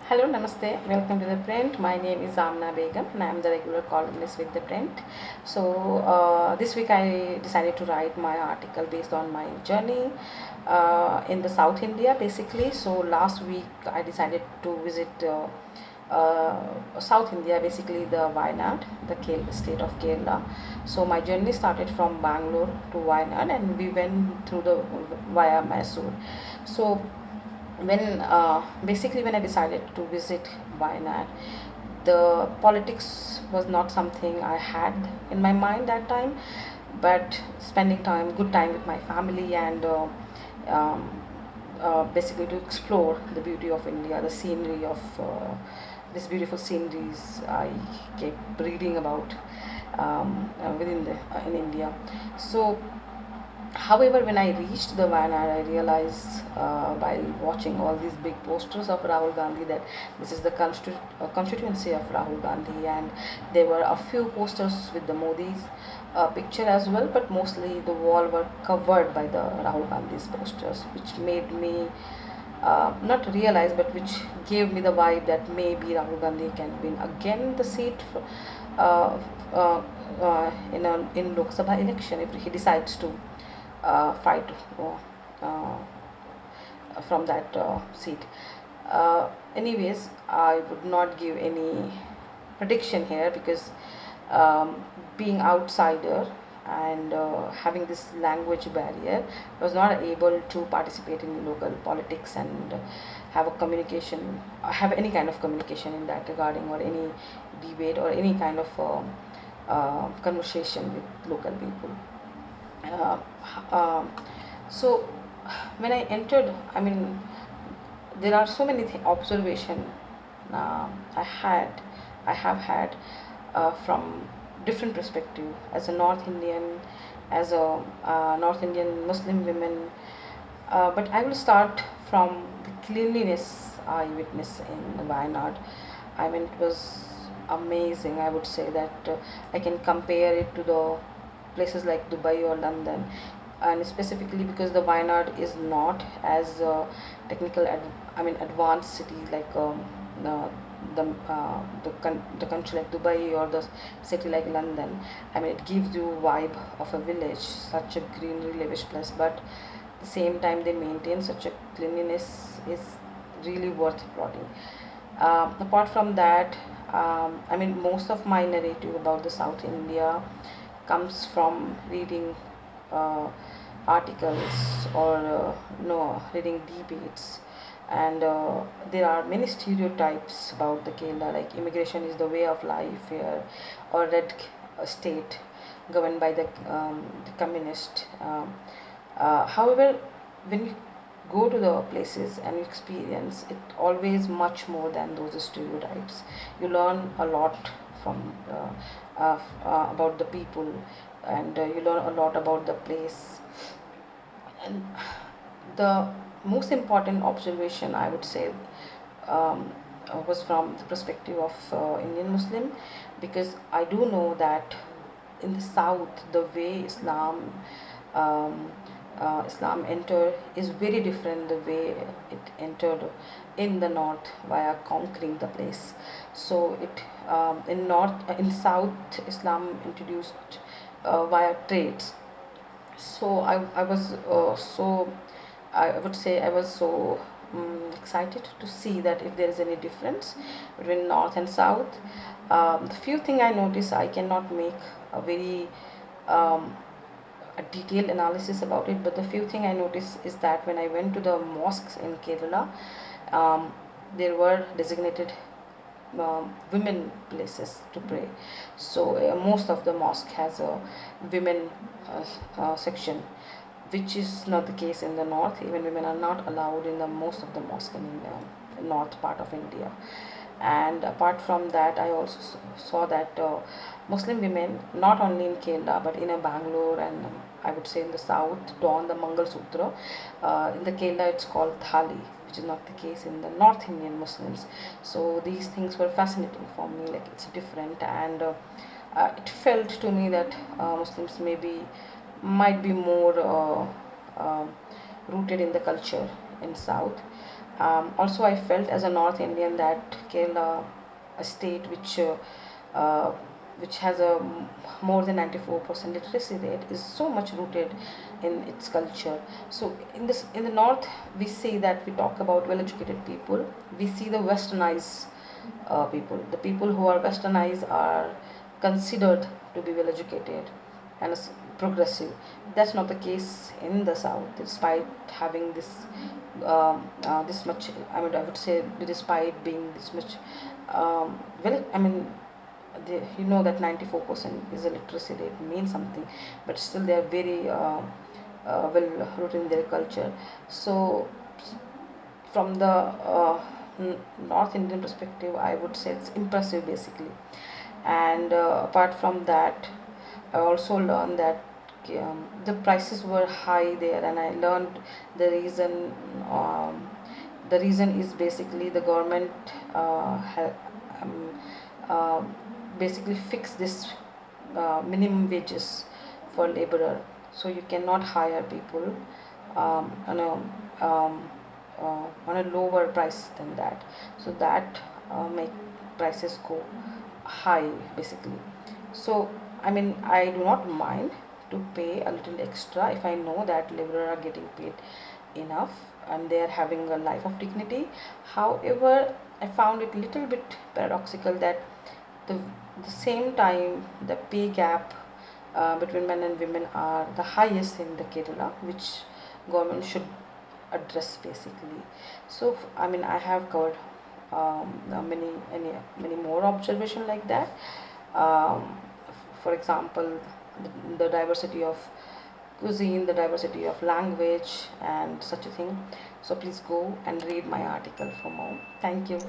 Hello, Namaste. Welcome to ThePrint. My name is Amana Begum and I am the regular columnist with ThePrint. This week I decided to write my article based on my journey in the South India basically. So last week I decided to visit South India, basically the Wayanad, the state of Kerala. So my journey started from Bangalore to Wayanad and we went through the via Mysore. So when I decided to visit Wayanad, the politics was not something I had in my mind that time, but spending good time with my family and um, basically to explore the beauty of India, the scenery of this beautiful sceneries I kept reading about in India. So however, when I reached the Wayanad, I realized while watching all these big posters of Rahul Gandhi that this is the constituency of Rahul Gandhi, and there were a few posters with the Modi's picture as well, but mostly the wall were covered by the Rahul Gandhi's posters, which made me not realize, but which gave me the vibe that maybe Rahul Gandhi can win again the seat uh, uh, in Lok Sabha election if he decides to fight uh, from that seat. Anyways, I would not give any prediction here because being outsider and having this language barrier, was not able to participate in local politics and have any kind of communication in that regarding, or any debate or any kind of conversation with local people. uh, um, so when I entered, I mean, there are so many observation uh, I had, I have had from different perspective as a North Indian, as a North Indian Muslim women. But I will start from the cleanliness I witnessed in Wayanad. I mean, it was amazing. I would say that I can compare it to the places like Dubai or London, and specifically because the Wayanad is not as I mean advanced city like uh, the country like Dubai or the city like London. I mean, it gives you vibe of a village, such a greenery lavish place, but at the same time they maintain such a cleanliness is really worth applauding. Apart from that, I mean, most of my narrative about the South India comes from reading uh, articles or no reading debates, and there are many stereotypes about the Kerala, like immigration is the way of life here, or state governed by the communist. However, when you go to the places and you experience it, always much more than those stereotypes. You learn a lot from about the people, and you learn a lot about the place. And the most important observation, I would say, um, was from the perspective of Indian Muslim, because I do know that in the south the way um, Islam entered is very different the way it entered in the north via conquering the place. So in south Islam introduced via trades. So I was so I would say I was so excited to see that if there is any difference between north and south. The few thing I notice, I cannot make a very um, a detailed analysis about it, but the few thing I noticed is that when I went to the mosques in Kerala, um, there were designated women places to pray. So most of the mosque has a women section, which is not the case in the north. Even women are not allowed in the most of the mosque in the north part of India. And apart from that, I also saw that Muslim women, not only in Kerala but in Bangalore and I would say in the south, don the mangalsutra. In the Kerala it's called thali, which is not the case in the North Indian Muslims. So these things were fascinating for me, like it's different, and it felt to me that Muslims might be more rooted in the culture in south. Also, I felt as a North Indian that Kerala, a state uh, which has a more than 94% literacy rate, is so much rooted in its culture. So in the north, we see that we talk about well-educated people. We see the westernized people. The people who are westernized are considered to be well-educated and progressive. That's not the case in the south, despite having this much. I mean, I would say, despite being this much, well, I mean, you know that 94% is a literacy rate means something, but still they are very well rooted in their culture. So from the North Indian perspective, I would say it's impressive basically. And apart from that, I also learned that the prices were high there, and I learned the reason. The reason is basically the government um, uh, basically fixed this minimum wages for laborer, so you cannot hire people on a lower price than that. So that make prices go high basically. So I mean, I do not mind to pay a little extra if I know that laborer are getting paid enough and they are having a life of dignity. However, I found it little bit paradoxical that the the same time the pay gap between men and women are the highest in the Kerala, which government should address basically. So I mean, I have covered many more observation like that. For example, the diversity of cuisine, the diversity of language, and such a thing. So please go and read my article for more. Thank you.